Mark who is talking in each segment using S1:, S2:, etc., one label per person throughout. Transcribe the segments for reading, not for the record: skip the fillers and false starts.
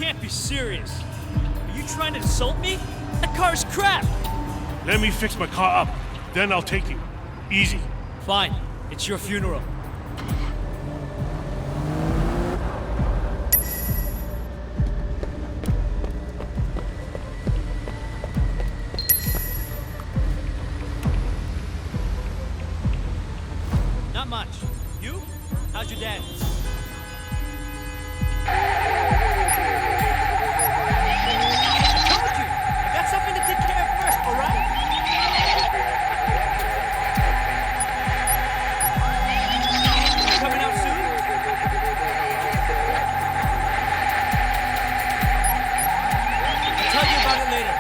S1: can't be serious. Are you trying to insult me? That car's crap!
S2: Let me fix my car up, then I'll take you. Easy.
S1: Fine, it's your funeral. Not much. You? How's your dad? I told you! I got something to take care of first, alright? Coming out soon? I'll tell you about it later.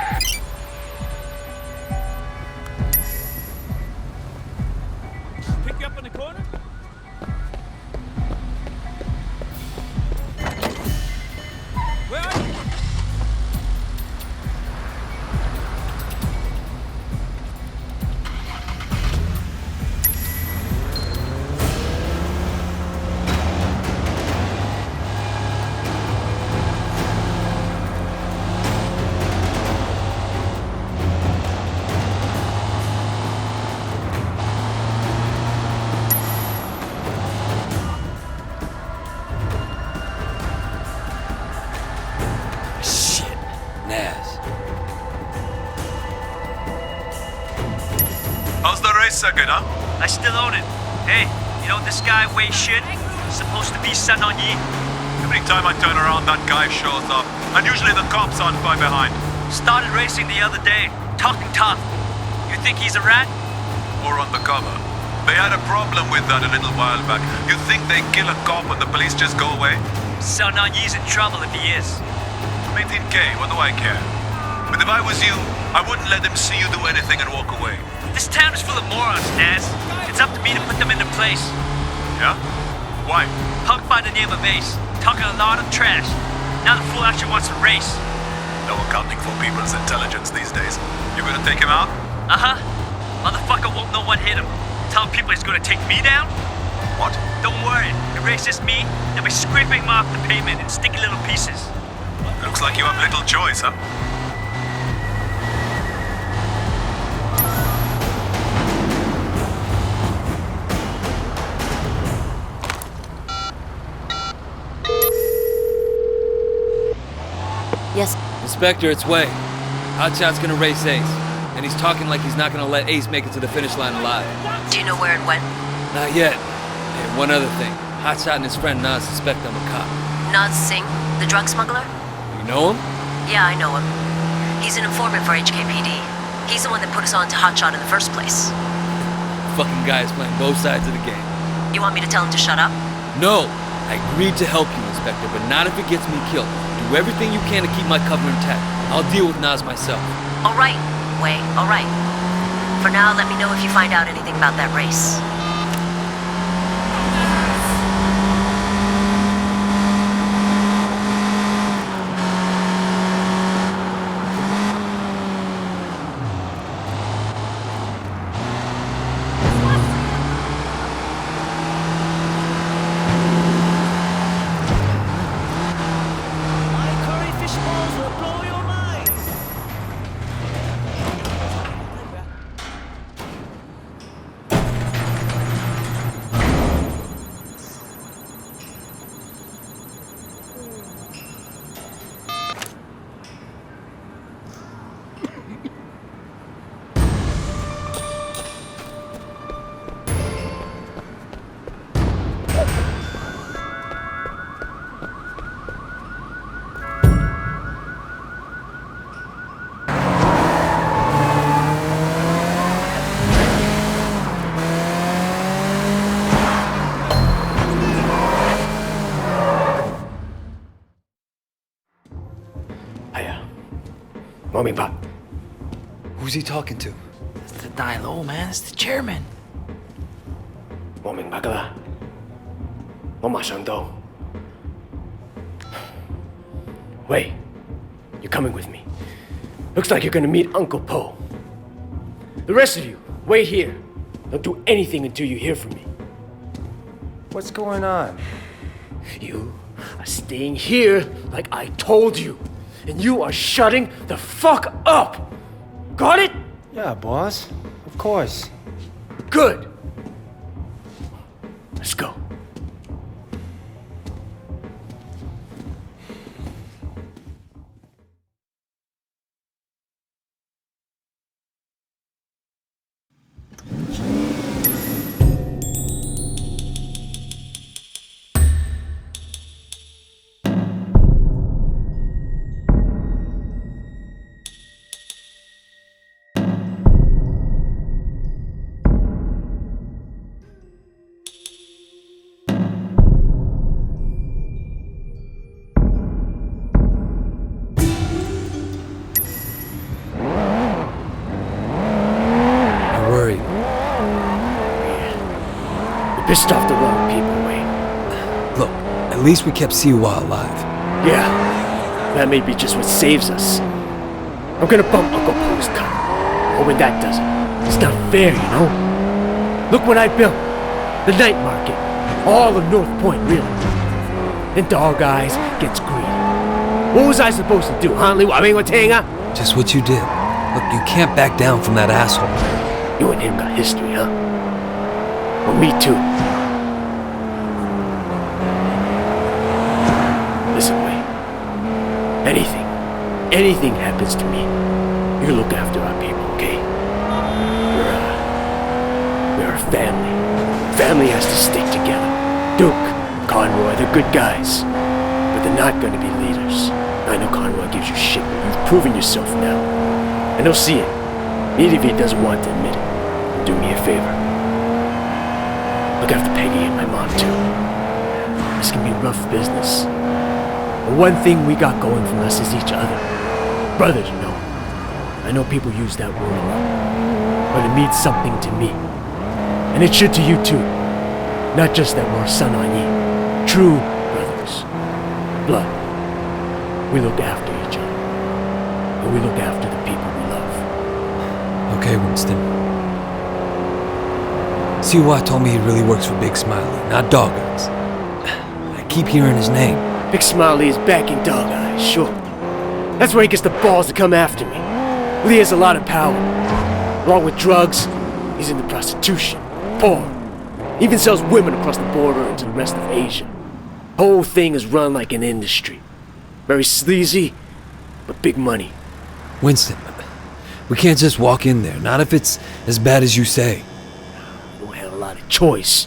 S1: Pick you up in the corner? Where are you?
S3: How's the race circuit, huh?
S4: I still own it. Hey, you know this guy Wei Shin? Supposed to be Sun On Yi.
S3: Every time I turn around, that guy shows up. And usually the cops aren't far behind.
S4: Started racing the other day. Talking tough. You think he's a rat?
S3: Or undercover. They had a problem with that a little while back. You think they kill a cop and the police just go away?
S4: Sun On Yi's in trouble if he is.
S3: 18K, what do I care? But if I was you, I wouldn't let them see you do anything and walk away.
S4: This town is full of morons, Naz. It's up to me to put them into place.
S3: Yeah? Why?
S4: Punk by the name of Ace, talking a lot of trash. Now the fool actually wants to race.
S3: No accounting for people's intelligence these days. You gonna take him out?
S4: Uh-huh. Motherfucker won't know what hit him. Telling people he's gonna take me down?
S3: What?
S4: Don't worry. If he races me, they'll be scraping him off the pavement in sticky little pieces.
S3: Looks like you have little choice, huh?
S5: Yes.
S6: Inspector, it's Wei. Hotshot's gonna race Ace, and he's talking like he's not gonna let Ace make it to the finish line alive.
S5: Do you know where it went?
S6: Not yet. And one other thing. Hotshot and his friend Naz suspect I'm a cop.
S5: Naz Singh, the drug smuggler?
S6: You know him?
S5: Yeah, I know him. He's an informant for HKPD. He's the one that put us on to Hotshot in the first place.
S6: Fucking guy is playing both sides of the game.
S5: You want me to tell him to shut up?
S6: No! I agreed to help you, Inspector, but not if it gets me killed. Do everything you can to keep my cover intact. I'll deal with Naz myself.
S5: All right, Wei, all right. For now, let me know if you find out anything about that race.
S7: Mommy, Pop.
S6: Who's he talking to?
S1: It's the Dai-Lo, man. It's the chairman.
S7: 我明白㗎啦，我馬上到。Wait, you're coming with me. Looks like you're gonna meet Uncle Po. The rest of you, wait here. Don't do anything until you hear from me.
S8: What's going on?
S7: You are staying here like I told you. And you are shutting the fuck up. Got it?
S8: Yeah, boss. Of course.
S7: Good. Let's go. Pissed off the wrong people, Wayne.
S9: Look, at least we kept Siwa alive.
S7: Yeah, that may be just what saves us. I'm gonna bump Uncle Poe's cut. Hoping that does it. It's not fair, you know? Look what I built. The night market. All of North Point, really. Then Dog Eyes gets greedy. What was I supposed to do, huh?
S9: Just what you did. Look, you can't back down from that asshole.
S7: You and him got history, huh? Well, me too. Listen, Wayne. Anything happens to me, you look after our people, okay? We're a family. Family has to stick together. Duke, Conroy, they're good guys. But they're not gonna be leaders. I know Conroy gives you shit, but you've proven yourself now. And he'll see it. Even if he doesn't want to admit it. Do me a favor. Look after Peggy and my mom, too. This can be rough business. But one thing we got going for us is each other. Brothers, you know. I know people use that word a lot. But it means something to me. And it should to you, too. Not just that we're son on ye. True brothers. Blood. We look after each other. And we look after the people we love.
S9: Okay, Winston. Siwa told me he really works for Big Smiley, not Dog Eyes. I keep hearing his name.
S7: Big Smiley is backing Dog Eyes, sure. That's where he gets the balls to come after me. Lee has a lot of power. Along with drugs, he's into prostitution, porn. Even sells women across the border into the rest of Asia. Whole thing is run like an industry. Very sleazy, but big money.
S9: Winston, we can't just walk in there, not if it's as bad as you say.
S7: We don't have a lot of choice.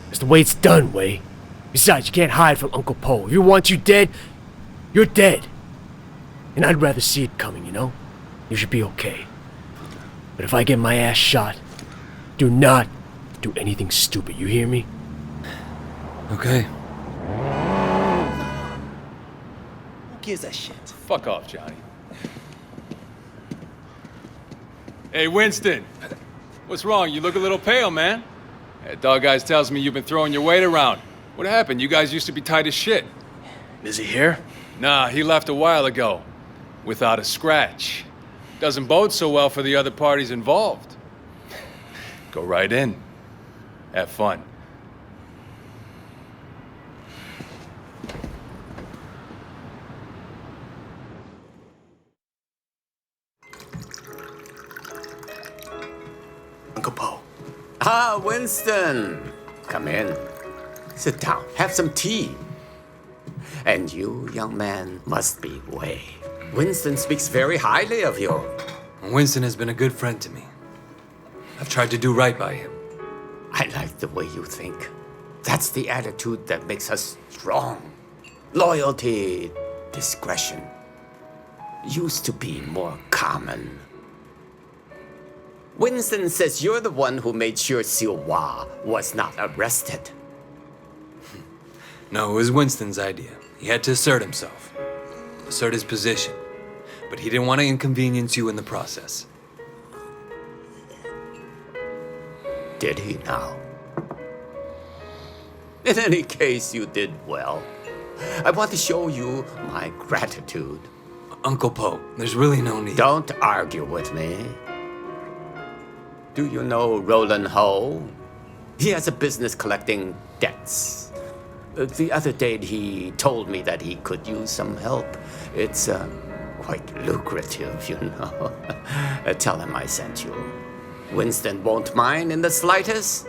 S7: That's the way it's done, Way. Besides, you can't hide from Uncle Po. If he wants you dead, you're dead. And I'd rather see it coming, you know? You should be okay. But if I get my ass shot, do not do anything stupid, you hear me?
S9: Okay.
S1: Who gives a shit?
S6: Fuck off, Johnny. Hey, Winston. What's wrong? You look a little pale, man. That Dog Guys tells me you've been throwing your weight around. What happened? You guys used to be tight as shit.
S7: Is he here?
S6: Nah, he left a while ago. Without a scratch. Doesn't bode so well for the other parties involved. Go right in. Have fun.
S7: Uncle Po.
S10: Ah, Winston. Come in. Sit down. Have some tea. And you, young man, must be Wei. Winston speaks very highly of you.
S9: Winston has been a good friend to me. I've tried to do right by him.
S10: I like the way you think. That's the attitude that makes us strong. Loyalty, discretion. Used to be more common. Winston says you're the one who made sure Siwa was not arrested.
S9: No, it was Winston's idea. He had to assert himself. Assert his position. But he didn't want to inconvenience you in the process.
S10: Did he now? In any case, you did well. I want to show you my gratitude.
S9: Uncle Po, there's really no need.
S10: Don't argue with me. Do you know Roland Ho? He has a business collecting debts. The other day he told me that he could use some help. It's quite lucrative, you know. Tell him I sent you. Winston won't mind in the slightest.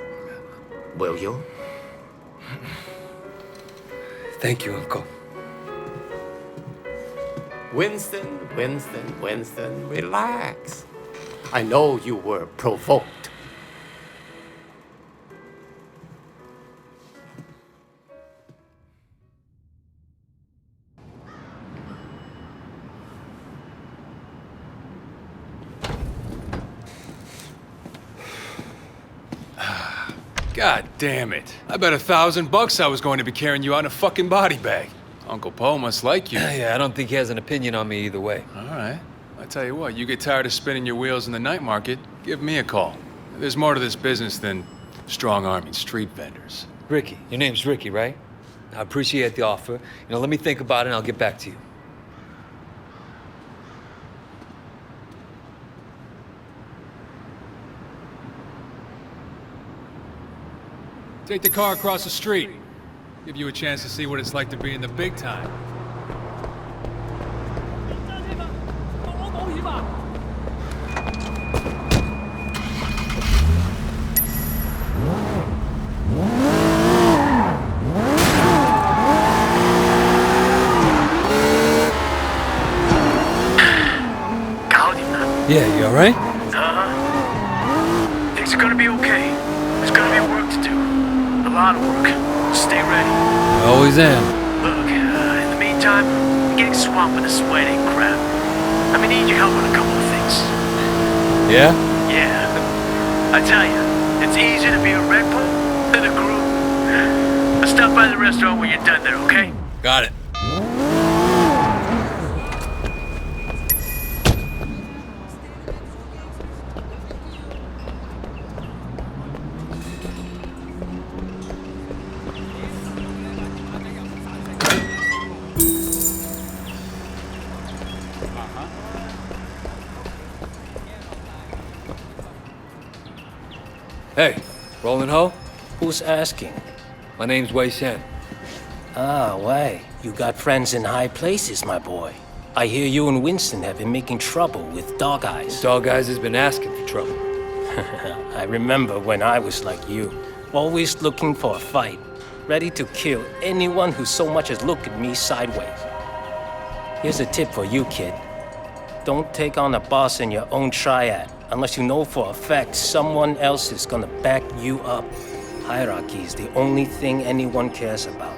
S10: Will you?
S9: Thank you, Uncle.
S10: Winston, relax. I know you were provoked.
S6: God damn it. I bet $1,000 I was going to be carrying you out in a fucking body bag. Uncle Poe must like you.
S9: Yeah, I don't think he has an opinion on me either way.
S6: All right. I tell you what, you get tired of spinning your wheels in the night market, give me a call. There's more to this business than strong-arming street vendors.
S9: Ricky. Your name's Ricky, right? I appreciate the offer. Let me think about it and I'll get back to you.
S6: Take the car across the street. Give you a chance to see what it's like to be in the big time.
S9: Yeah, you alright?
S7: Things are gonna be okay. There's gonna be work to do. A lot of work. Stay ready.
S9: I always am.
S7: Look, in the meantime, I'm getting swamped with this wedding crap. I'm gonna need your help on a couple of things.
S9: Yeah?
S7: Yeah. I tell you, it's easier to be a Red Bull than a groom. I'll stop by the restaurant when you're done there, okay?
S9: Got it. Hey, Roland Ho?
S8: Who's asking?
S9: My name's Wei Shen.
S8: Ah, Wei. You got friends in high places, my boy. I hear you and Winston have been making trouble with Dog Eyes.
S9: Dog Eyes has been asking for trouble.
S8: I remember when I was like you, always looking for a fight, ready to kill anyone who so much as looked at me sideways. Here's a tip for you, kid. Don't take on a boss in your own triad unless you know for a fact someone else is gonna back you up. Hierarchy is the only thing anyone cares about.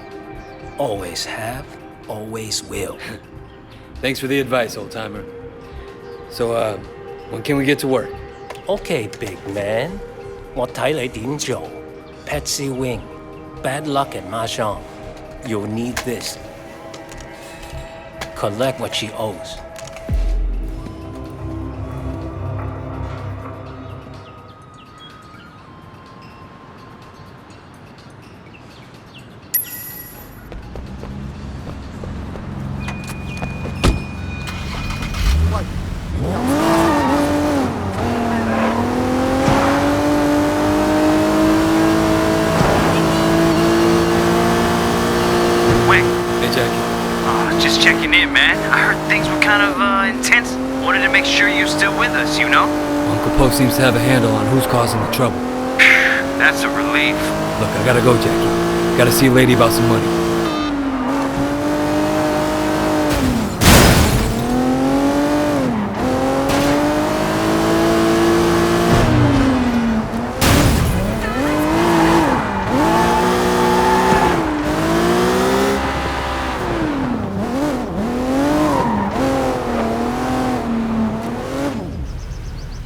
S8: Always have, always will.
S9: Thanks for the advice, old-timer. So, when can we get to work?
S8: Okay, big man. 我睇你點做. Patsy Wing. Bad luck at Mahjong. You'll need this. Collect what she owes.
S4: Just checking in, man. I heard things were kind of intense. Wanted to make sure you're still with us, you know?
S9: Uncle Poe seems to have a handle on who's causing the trouble.
S4: That's a relief.
S9: Look, I gotta go, Jackie. Gotta see a lady about some money.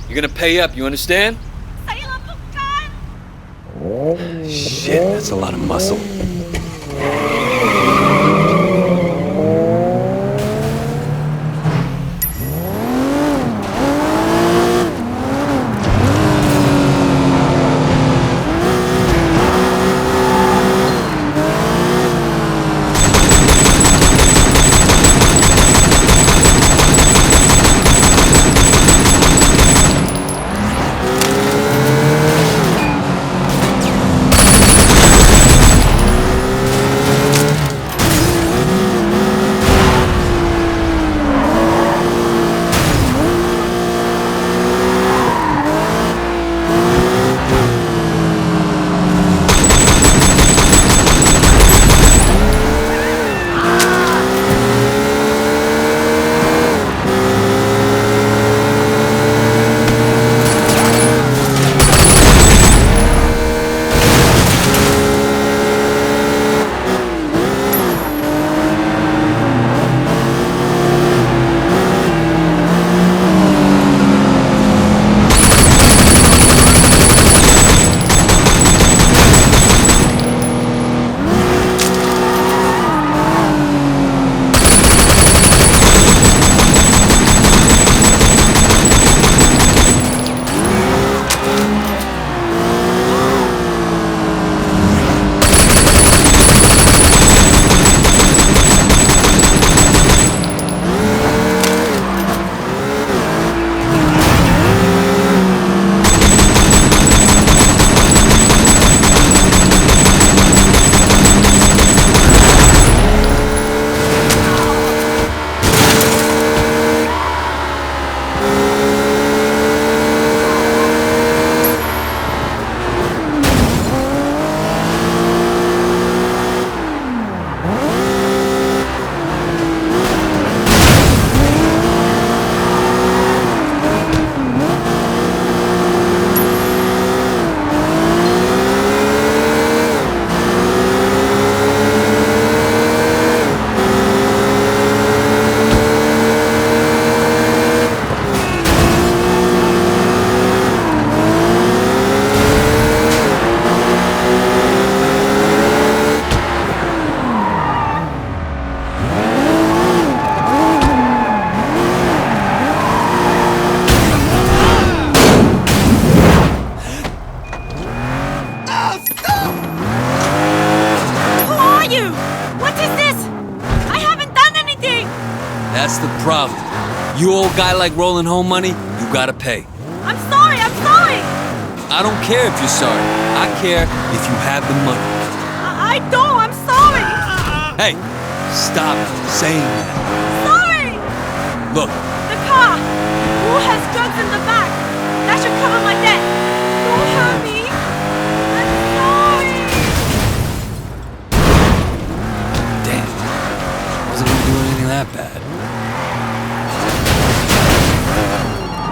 S9: You're gonna pay up, you understand? Shit, that's a lot of muscle.
S11: you? What is this? I haven't done anything!
S9: That's the problem. You old guy like rolling home money, you gotta pay.
S11: I'm sorry, I'm sorry!
S9: I don't care if you're sorry. I care if you have the money.
S11: I don't, I'm sorry!
S9: Hey, stop saying that.
S11: Sorry!
S9: Look,
S11: The car! Who has drugs in the back? That should cover my debt. Don't hurt me. I'm sorry.
S9: damn. Wasn't gonna do anything that bad.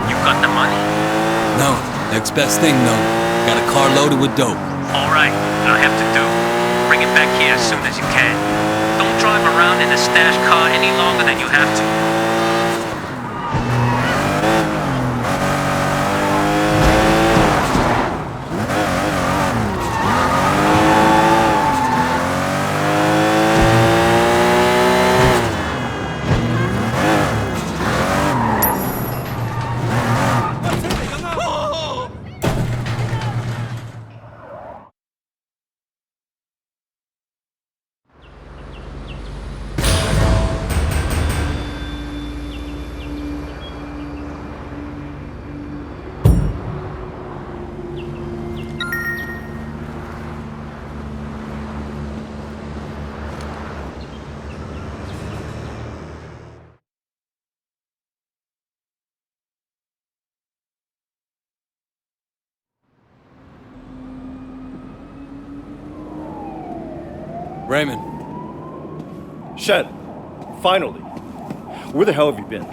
S4: You got the money?
S9: No, next best thing though. Got a car loaded with dope.
S4: All right, what I have to do, bring it back here as soon as you can. Don't drive around in a stash car any longer than you have to.
S9: Raymond.
S7: Shen, finally. Where the hell have you been?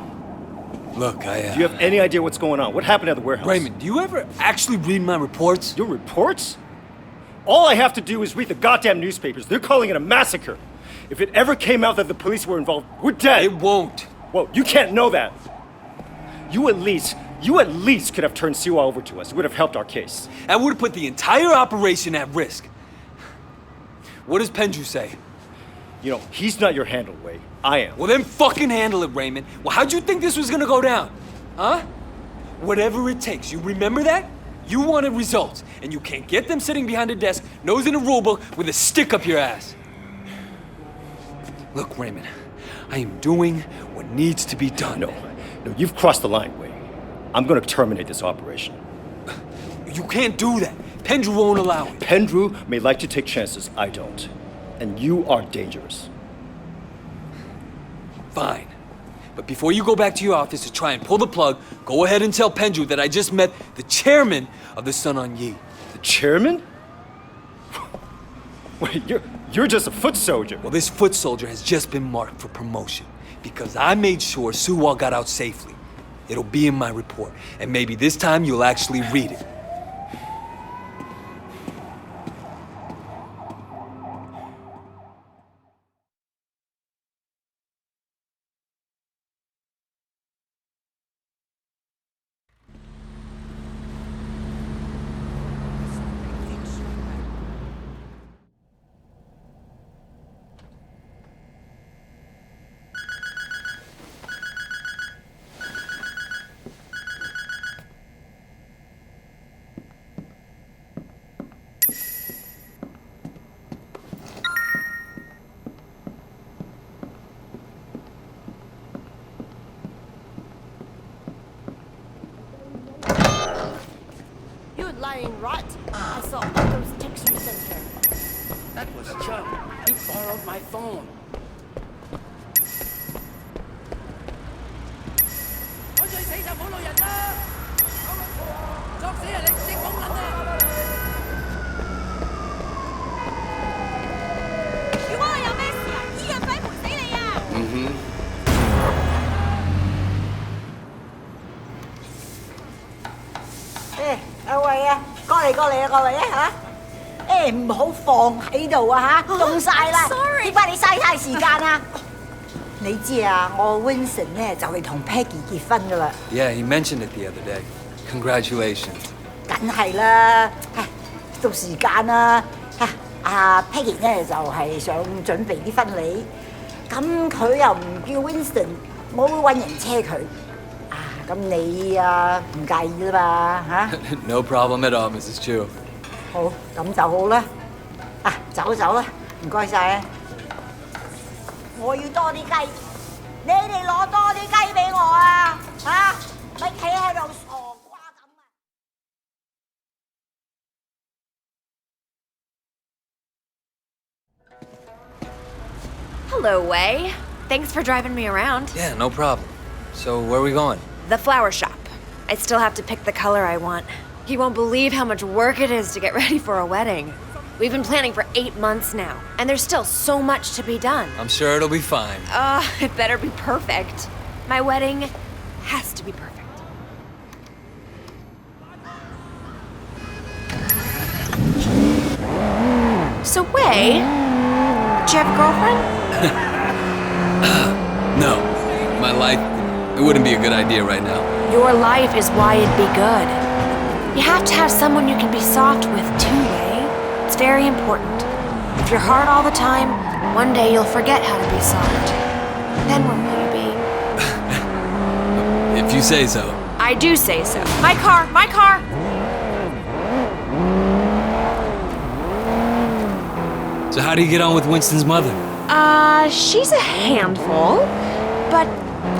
S9: Look,
S7: Do you have any idea what's going on? What happened at the warehouse?
S9: Raymond, do you ever actually read my reports?
S7: Your reports? All I have to do is read the goddamn newspapers. They're calling it a massacre. If it ever came out that the police were involved, we're dead.
S9: It won't.
S7: Well, you can't know that. You at least could have turned Siwa over to us. It would have helped our case.
S9: That would have put the entire operation at risk. What does Pendrew say?
S7: You know, he's not your handle, Wei. I am.
S9: Well, then fucking handle it, Raymond. Well, how'd you think this was gonna go down? Huh? Whatever it takes, you remember that? You wanted results, and you can't get them sitting behind a desk, nose in a rulebook, with a stick up your ass. Look, Raymond, I am doing what needs to be done.
S7: No, you've crossed the line, Wei. I'm gonna terminate this operation.
S9: You can't do that. Pendrew won't allow it.
S7: Pendrew may like to take chances, I don't. And you are dangerous.
S9: Fine. But before you go back to your office to try and pull the plug, go ahead and tell Pendrew that I just met the chairman of the Sun On Yee.
S7: The chairman? Wait, you're just a foot soldier.
S9: Well, this foot soldier has just been marked for promotion because I made sure Suwa got out safely. It'll be in my report, and maybe this time you'll actually read it.
S12: Lying rot. I saw all those texts you sent her.
S1: That was Joe. He borrowed my phone.
S11: Sorry.
S13: 點解你嘥太時間啊？你知啊，我 Winston 咧就嚟同 Peggy 結婚噶啦。
S9: Yeah, he mentioned it the other day. Congratulations.
S13: 梗係啦，到時間啦。阿 Peggy 咧就係想準備啲婚禮，咁佢又唔叫 Winston，我會揾人車佢。咁你唔介意啦嘛嚇
S9: ？No problem at all, Mrs. Chu.
S13: 好，咁就好啦。走啦，唔該晒啊！我要多啲雞，你哋攞多啲雞俾我啊！嚇，咪企喺度傻瓜咁啊！
S5: Hello, Wei. Thanks for driving me around.
S9: Yeah, no problem. So, where are we going?
S5: The flower shop. I still have to pick the color I want. You won't believe how much work it is to get ready for a wedding. We've been planning for 8 months now, and there's still so much to be done.
S9: I'm sure it'll be fine.
S5: It better be perfect. My wedding has to be perfect. So, Wei, do you have a girlfriend?
S9: No. My life, it wouldn't be a good idea right now.
S5: Your life is why it'd be good. You have to have someone you can be soft with too, Wei. It's very important. If you're hard all the time, one day you'll forget how to be soft. Then where will you be?
S9: If you say so.
S5: I do say so. My car! My car!
S9: So how do you get on with Winston's mother?
S5: She's a handful, but,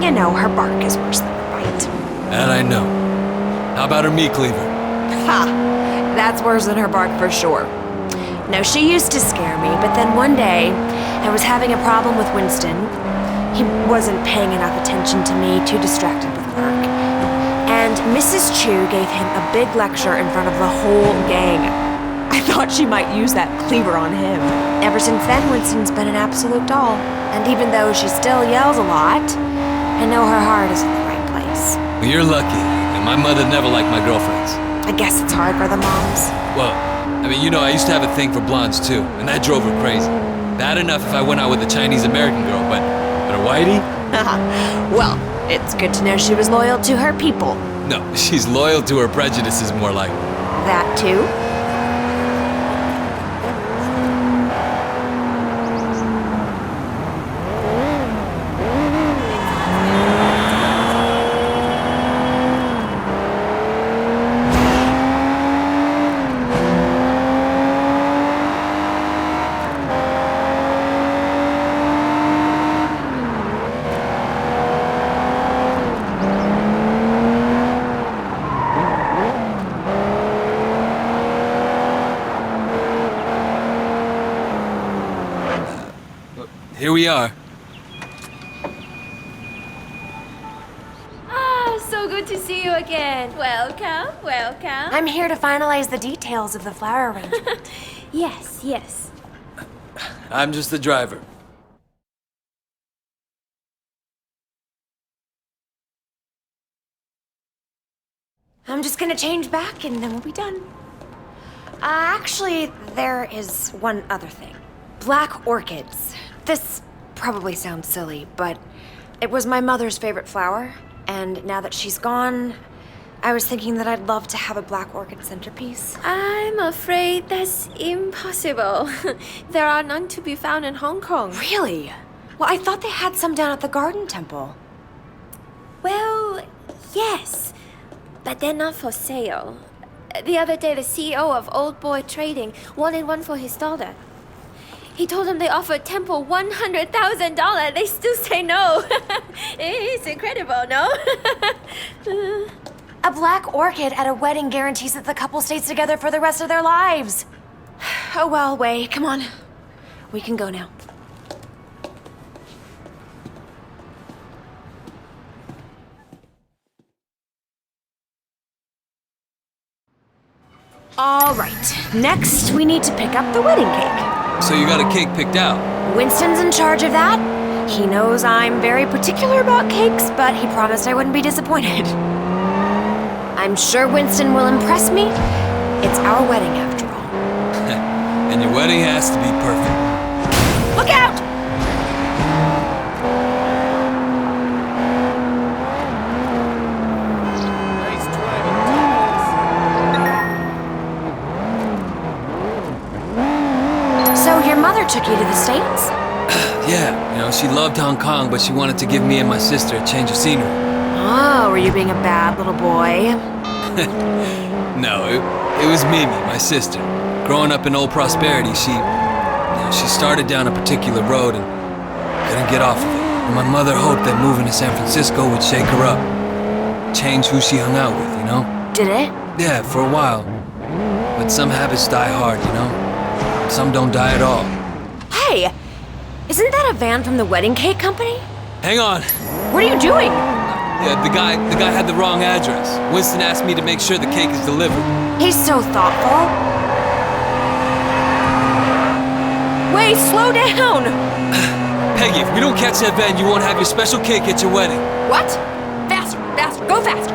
S5: you know, her bark is worse than her bite.
S9: That I know. How about her meat cleaver?
S5: Ha! That's worse than her bark for sure. No, she used to scare me, but then one day, I was having a problem with Winston. He wasn't paying enough attention to me, too distracted with work. And Mrs. Chu gave him a big lecture in front of the whole gang. I thought she might use that cleaver on him. Ever since then, Winston's been an absolute doll. And even though she still yells a lot, I know her heart is in the right place.
S9: Well, you're lucky, and my mother never liked my girlfriends.
S5: I guess it's hard for the moms.
S9: Well, I mean, you know, I used to have a thing for blondes too, and that drove her crazy. Bad enough if I went out with a Chinese-American girl, but a whitey?
S5: Well, it's good to know she was loyal to her people.
S9: No, she's loyal to her prejudices more like.
S5: That too?
S9: Here we are.
S11: So good to see you again. Welcome, welcome.
S5: I'm here to finalize the details of the flower arrangement.
S11: Yes, yes.
S9: I'm just the driver.
S5: I'm just gonna change back and then we'll be done. Actually, there is one other thing. Black orchids. This probably sounds silly, but it was my mother's favorite flower, and now that she's gone, I was thinking that I'd love to have a black orchid centerpiece.
S11: I'm afraid that's impossible. There are none to be found in Hong Kong.
S5: Really? Well, I thought they had some down at the Garden Temple.
S11: Well, yes, but they're not for sale. The other day, the CEO of Old Boy Trading wanted one for his daughter. He told them they offered Temple $100,000. They still say no. It's incredible, no?
S5: A black orchid at a wedding guarantees that the couple stays together for the rest of their lives. Oh well, Wei, come on. We can go now. All right, next we need to pick up the wedding cake.
S9: So you got a cake picked out?
S5: Winston's in charge of that. He knows I'm very particular about cakes, but he promised I wouldn't be disappointed. I'm sure Winston will impress me. It's our wedding after all.
S9: And your wedding has to be perfect.
S5: Look out! So your mother took you to the States?
S9: Yeah, you know, she loved Hong Kong, but she wanted to give me and my sister a change of scenery.
S5: Oh, were you being a bad little boy?
S9: No, it was Mimi, my sister. Growing up in Old Prosperity, she started down a particular road, and Couldn't get off of it. And my mother hoped that moving to San Francisco would shake her up. Change who she hung out with, you know?
S5: Did it?
S9: Yeah, for a while. But some habits die hard, you know? Some don't die at all.
S5: Hey, isn't that a van from the wedding cake company?
S9: Hang on.
S5: What are you doing?
S9: Yeah, the guy had the wrong address. Winston asked me to make sure the cake is delivered.
S5: He's so thoughtful. Wait, slow down!
S9: Peggy, if we don't catch that van, you won't have your special cake at your wedding.
S5: What? Faster, faster, go faster!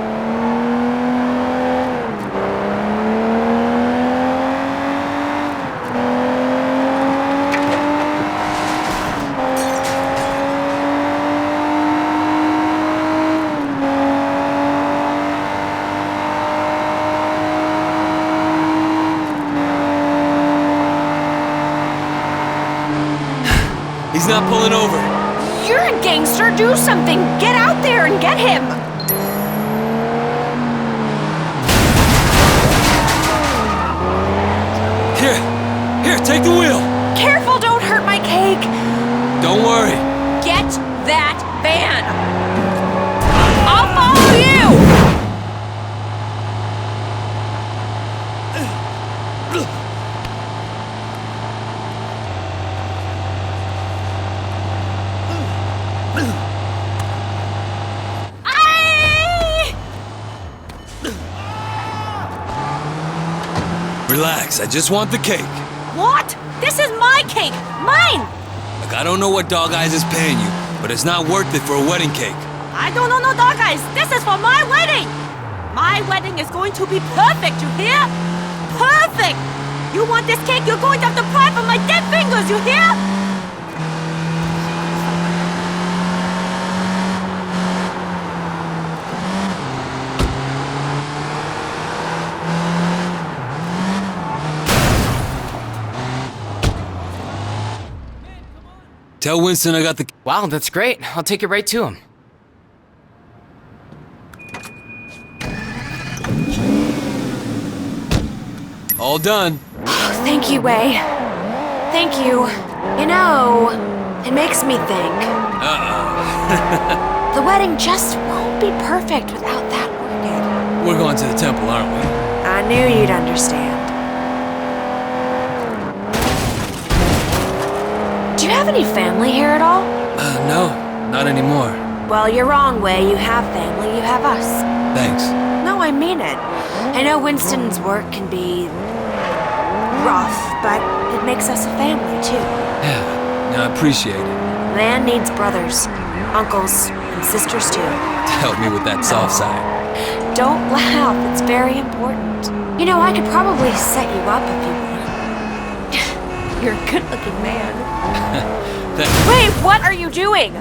S9: He's not pulling over.
S5: You're a gangster, do something! Get out there and get him!
S9: Here, take the wheel!
S5: Careful, don't hurt my cake!
S9: Don't worry.
S5: Get that van! I'll follow you!
S9: Relax, I just want the cake.
S12: What? This is my cake! Mine!
S9: Look, I don't know what Dog Eyes is paying you, but it's not worth it for a wedding cake.
S12: I don't know no dog eyes. This is for my wedding! My wedding is going to be perfect, you hear? Perfect! You want this cake, you're going to have to pry from my dead fingers, you hear?
S9: Tell Winston I got the...
S14: Wow, that's great. I'll take it right to him.
S9: All done.
S5: Thank you, Wei. Thank you. You know, it makes me think. The wedding just won't be perfect without that orchid.
S9: We're going to the temple, aren't we?
S5: I knew you'd understand. Do you have any family here at all?
S9: No, not anymore.
S5: Well, you're wrong, Wei. You have family, you have us.
S9: Thanks.
S5: No, I mean it. I know Winston's work can be rough, but it makes us a family, too.
S9: Yeah, I appreciate it.
S5: Man needs brothers, uncles, and sisters, too.
S9: Help me with that soft side.
S5: Don't laugh, it's very important. You know, I could probably set you up if you want. You're a good-looking man. Wait, what are you doing?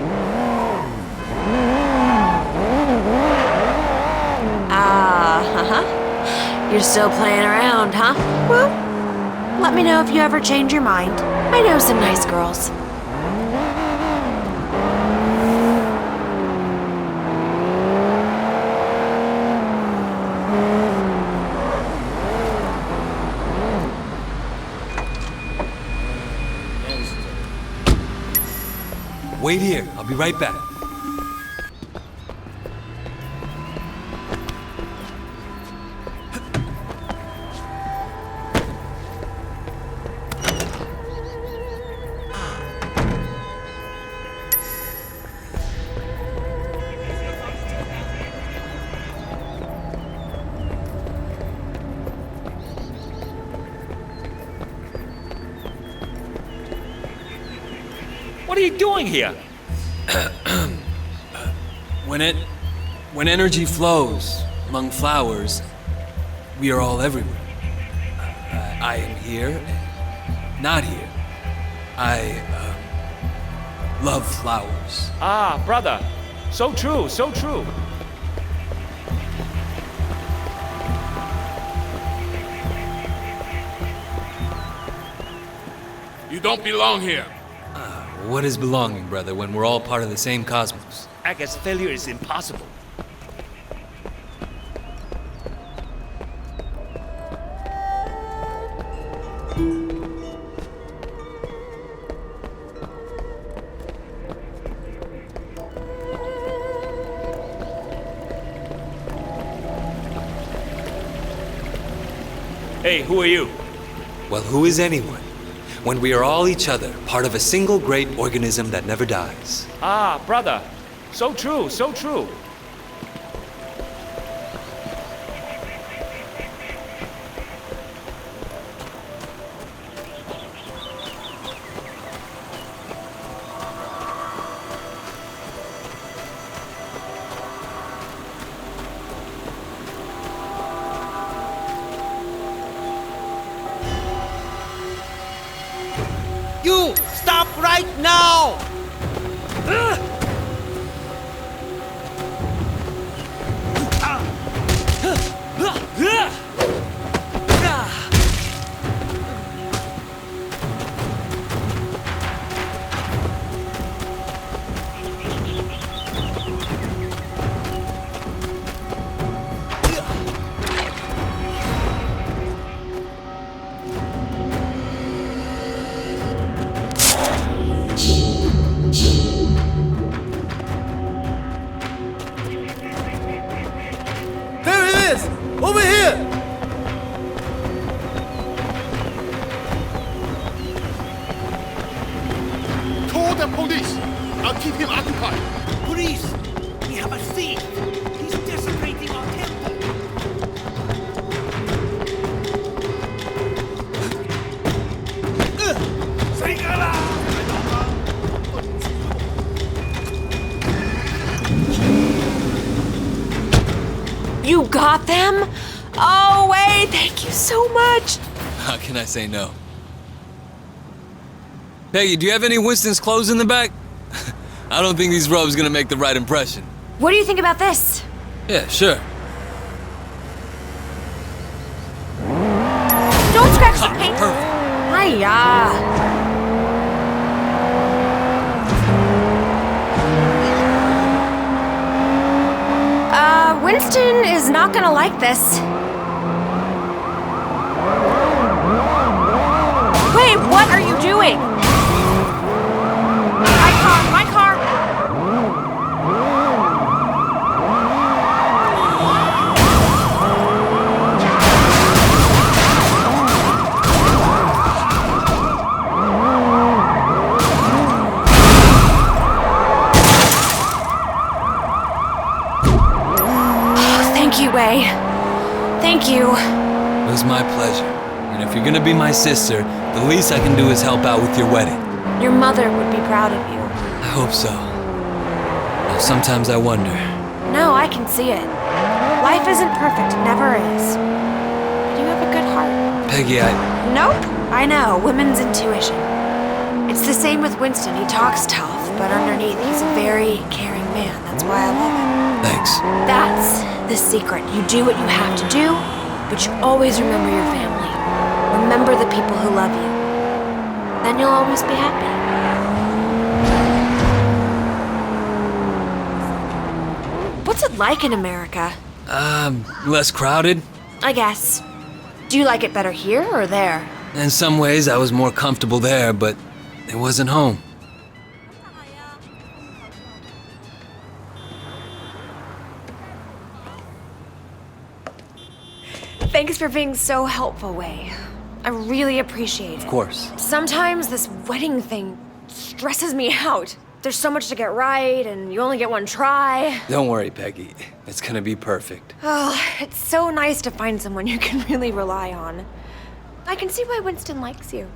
S5: You're still playing around, huh? Well, let me know if you ever change your mind. I know some nice girls.
S9: Wait here. I'll be right back.
S8: What are you doing here?
S9: When energy flows among flowers, we are all everywhere. I am here, not here. I love flowers.
S8: Ah, brother. So true, so true.
S2: You don't belong here.
S9: What is belonging, brother, when we're all part of the same cosmos?
S8: I guess failure is impossible.
S6: Hey, who are you?
S9: Well, who is anyone? When we are all each other, part of a single great organism that never dies.
S6: Ah, brother. So true, so true.
S1: You stop right now! There it is! Over here!
S2: Call the police. I'll keep him occupied.
S1: Police! We have a thief! He's desecrating our temple!
S5: You got them? Oh, wait, thank you so much.
S9: How can I say no? Peggy, do you have any Winston's clothes in the back? I don't think these robes gonna make the right impression.
S5: What do you think about this?
S9: Yeah, sure.
S5: Don't scratch the paint.
S9: Perfect.
S5: Hiya. Winston is not gonna like this. Wait, what are you doing? My car, my car! Thank you, Wei. Thank you.
S9: It was my pleasure. And if you're gonna be my sister, the least I can do is help out with your wedding.
S5: Your mother would be proud of you.
S9: I hope so. Though sometimes I wonder.
S5: No, I can see it. Life isn't perfect, it never is. But you have a good heart.
S9: Peggy,
S5: Nope. I know, women's intuition. It's the same with Winston. He talks tough, but underneath he's a very caring man. That's why I love him.
S9: Thanks.
S5: That's the secret. You do what you have to do, but you always remember your family. Remember the people who love you. Then you'll always be happy. What's it like in America?
S9: Less crowded.
S5: I guess. Do you like it better here or there?
S9: In some ways, I was more comfortable there, but it wasn't home.
S5: Thanks for being so helpful, Wei. I really appreciate it.
S9: Of course.
S5: Sometimes this wedding thing stresses me out. There's so much to get right, and you only get one try.
S9: Don't worry, Peggy. It's gonna be perfect.
S5: Oh, it's so nice to find someone you can really rely on. I can see why Winston likes you.